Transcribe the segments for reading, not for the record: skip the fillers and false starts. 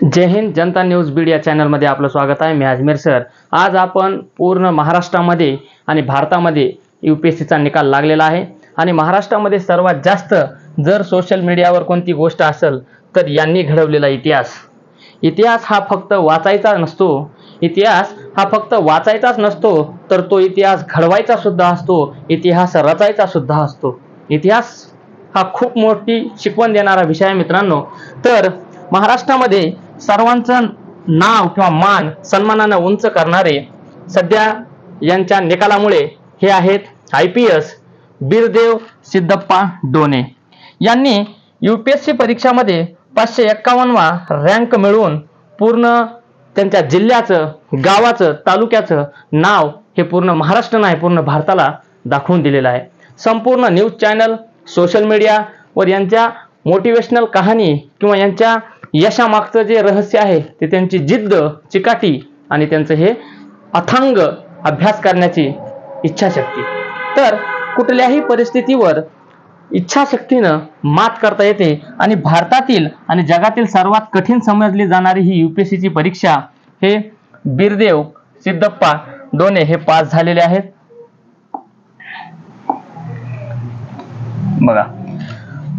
जय हिंद. जनता news Beed या चॅनलमध्ये आपलं स्वागत आहे. मी अजमेर सर. आज आपण पूर्ण महाराष्ट्रामध्ये आणि भारतामध्ये UPSCचा निकाल लागलेला आहे आणि महाराष्ट्रामध्ये सर्वात जास्त जर सोशल मीडियावर कोणती गोष्ट असेल तर यांनी घडवलेला इतिहास हा फक्त वाचायचा नसतो. इतिहास हा फक्त वाचायचाच नसतो तर तो इतिहास घडवायचा सुद्धा असतो. इतिहास रचायचा सुद्धा असतो. इतिहास हा खूप मोठी शिकवण देणारा विषय आहे मित्रांनो. तर महाराष्ट्रामध्ये सर्वांचं नाव किंवा मान सन्मानाने उंच करणारे सध्या यांच्या निकालामुळे हे आहेत IPS बिरदेव सिद्धप्पा डोने. यांनी UPSC परीक्षामध्ये 551वा रँक मिळवून पूर्ण त्यांच्या जिल्ह्याचं, गावाचं, तालुक्याचं नाव हे पूर्ण महाराष्ट्र नाही पूर्ण भारताला दाखवून दिलेलं आहे. संपूर्ण न्यूज चॅनल, सोशल मीडिया वर यांच्या मोटिवेशनल कहाणी किंवा यांच्या यशामागचं जे रहस्य आहे ते त्यांची जिद्द, चिकाटी आणि त्यांचं हे अथांग अभ्यास करण्याची इच्छाशक्ती. तर कुठल्याही परिस्थितीवर इच्छाशक्तीनं मात करता येते आणि भारतातील आणि जगातील सर्वात कठीण समजली जाणारी ही UPSCची परीक्षा हे बिरदेव सिद्धप्पा डोने हे पास झालेले आहेत. बघा,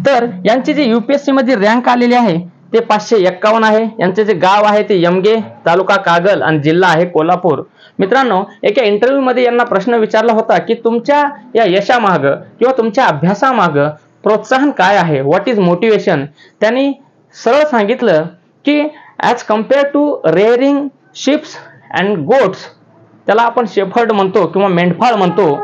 तर यांची जी UPSC मध्ये रँक आलेली आहे ते 551 आहे. यांचे जे गाव आहे ते यमगे, तालुका कागल आणि जिल्हा आहे कोल्हापूर. मित्रांनो, एका इंटरव्ह्यू मध्ये यांना प्रश्न विचारला होता की तुमच्या या यशामाग किंवा तुमच्या अभ्यासामाग प्रोत्साहन काय आहे, व्हॉट इज मोटिवेशन. त्यांनी सरळ सांगितलं की as compare to rearing sheeps and goats, त्याला आपण शेफर्ड म्हणतो किंवा मेंढपाळ म्हणतो,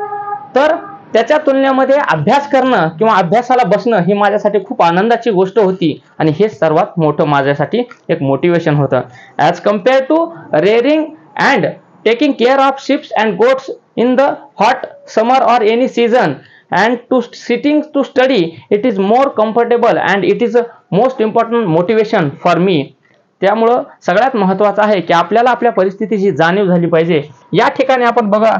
तर त्याच्या तुलनेमध्ये अभ्यास करणं किंवा अभ्यासाला बसणं ही माझ्यासाठी खूप आनंदाची गोष्ट होती आणि हे सर्वात मोठं माझ्यासाठी एक मोटिवेशन होतं. As compare to rearing and taking care of sheeps and goats in the hot summer or any season and to sitting to study, it is more comfortable and it is a most important motivation for me. त्यामुळं सगळ्यात महत्त्वाचं आहे की आपल्याला आपल्या परिस्थितीची जाणीव झाली पाहिजे. या ठिकाणी आपण बघा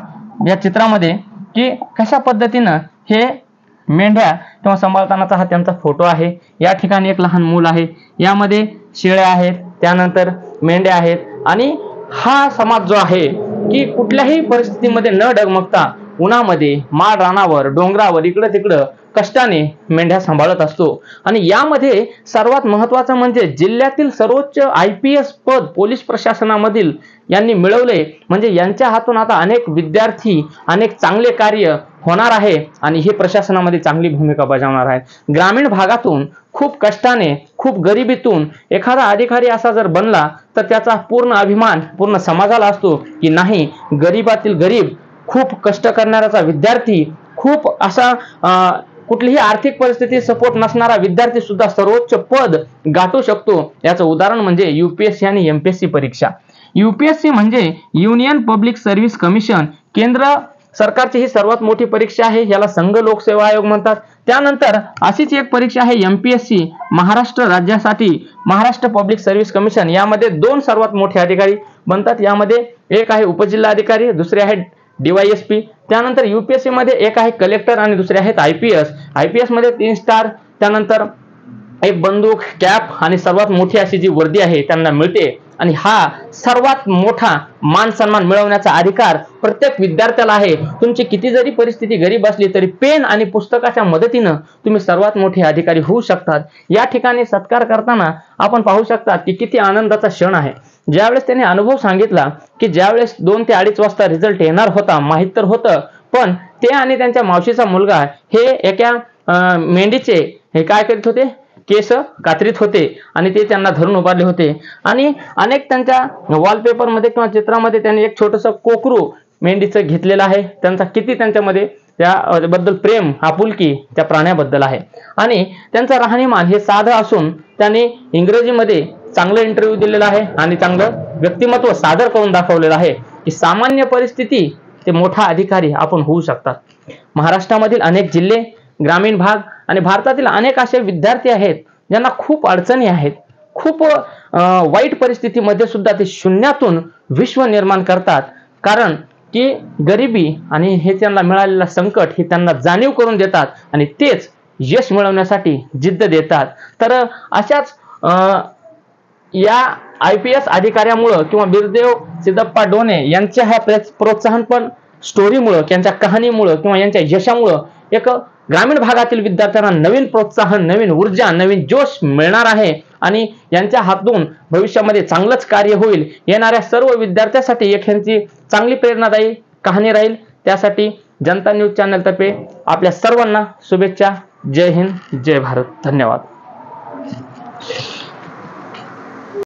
या चित्रामध्ये की कशा पद्धतीनं हे मेंढ्या किंवा सांभाळतानाचा हा त्यांचा फोटो आहे. या ठिकाणी एक लहान मूल आहे, यामध्ये शेळ्या आहेत, त्यानंतर मेंढ्या आहेत आणि हा समाज जो आहे की कुठल्याही परिस्थितीमध्ये न डगमगता उन्हामध्ये, माळ रानावर, डोंगरावर, इकडं तिकडं कष्टाने मेंढ्या सांभाळत असतो. आणि यामध्ये सर्वात महत्त्वाचं म्हणजे जिल्ह्यातील सर्वोच्च IPS पद पोलीस प्रशासनामधील यांनी मिळवले. म्हणजे यांच्या हातून आता अनेक विद्यार्थी, अनेक चांगले कार्य होणार आहे आणि हे प्रशासनामध्ये चांगली भूमिका बजावणार आहे. ग्रामीण भागातून खूप कष्टाने, खूप गरिबीतून एखादा अधिकारी असा जर बनला तर त्याचा पूर्ण अभिमान पूर्ण समाजाला असतो की नाही, गरीबातील गरीब, खूप कष्ट करणाऱ्याचा विद्यार्थी, खूप असा कुठलीही आर्थिक परिस्थिती सपोर्ट नसणारा विद्यार्थी सुद्धा सर्वोच्च पद गाठू शकतो. याचं उदाहरण म्हणजे UPSC आणि MPSC परीक्षा. UPSC म्हणजे युनियन पब्लिक सर्व्हिस कमिशन, केंद्र सरकारची ही सर्वात मोठी परीक्षा आहे. याला संघ लोकसेवा आयोग म्हणतात. त्यानंतर अशीच एक परीक्षा आहे MPSC, महाराष्ट्र राज्यासाठी महाराष्ट्र पब्लिक सर्व्हिस कमिशन. यामध्ये दोन सर्वात मोठे अधिकारी बनतात. यामध्ये एक आहे उपजिल्हाधिकारी, दुसरे आहे DYSP. त्यानंतर UPSC मध्ये एक आहे कलेक्टर आणि दुसरे आहेत IPS मध्ये 3 स्टार, त्यानंतर एक बंदूक, कॅप आणि सर्वात मोठी अशी जी वर्दी आहे त्यांना मिळते. आणि हा सर्वात मोठा मान सन्मान मिळवण्याचा अधिकार प्रत्येक विद्यार्थ्याला आहे. तुमची किती जरी परिस्थिती गरीब असली तरी पेन आणि पुस्तकाच्या मदतीनं तुम्ही सर्वात मोठे अधिकारी होऊ शकतात. या ठिकाणी सत्कार करताना आपण पाहू शकता की किती आनंदाचा क्षण आहे. ज्यावेळेस त्याने अनुभव सांगितला की ज्यावेळेस 2 ते 2:30 वाजता रिझल्ट येणार होता, माहित तर होतं, पण ते आणि त्यांच्या मावशीचा मुलगा हे एका मेंढीचे हे काय करीत होते, केस कात्रीत होते आणि ते त्यांना धरून उभारले होते. आणि अनेक त्यांच्या वॉलपेपर मध्ये किंवा चित्रामध्ये त्यांनी एक छोटंसं कोकरू मेंढीचं घेतलेलं आहे. त्यांचा किती त्यांच्यामध्ये त्याबद्दल प्रेम, आपुलकी त्या प्राण्याबद्दल आहे. आणि त्यांचं राहणीमान हे साधं असून त्यांनी इंग्रजीमध्ये चांगलं इंटरव्ह्यू दिलेला आहे आणि चांगलं व्यक्तिमत्व सादर करून दाखवलेलं आहे की सामान्य परिस्थिती ते मोठा अधिकारी आपण होऊ शकतात. महाराष्ट्रामधील अनेक जिल्हे, ग्रामीण भाग आणि भारतातील अनेक असे विद्यार्थी आहेत ज्यांना खूप अडचणी आहेत. खूप वाईट परिस्थितीमध्ये सुद्धा ते शून्यातून विश्व निर्माण करतात. कारण की गरिबी आणि हे त्यांना मिळालेलं संकट हे त्यांना जाणीव करून देतात आणि तेच यश मिळवण्यासाठी जिद्द देतात. तर अशाच या IPS अधिकाऱ्यामुळं किंवा बिरदेव सिद्धप्पा डोने यांच्या ह्या प्रोत्साहनपर स्टोरीमुळं, त्यांच्या कहाणीमुळं किंवा यांच्या यशामुळं एक ग्रामीण भागातील विद्यार्थ्यांना नवीन प्रोत्साहन, नवीन ऊर्जा, नवीन जोश मिळणार आहे आणि यांच्या हातून भविष्यामध्ये चांगलंच कार्य होईल. येणाऱ्या सर्व विद्यार्थ्यांसाठी एक ह्यांची चांगली प्रेरणादायी कहाणी राहील. त्यासाठी जनता न्यूज चॅनल तर्फे आपल्या सर्वांना शुभेच्छा. जय हिंद, जय भारत. धन्यवाद.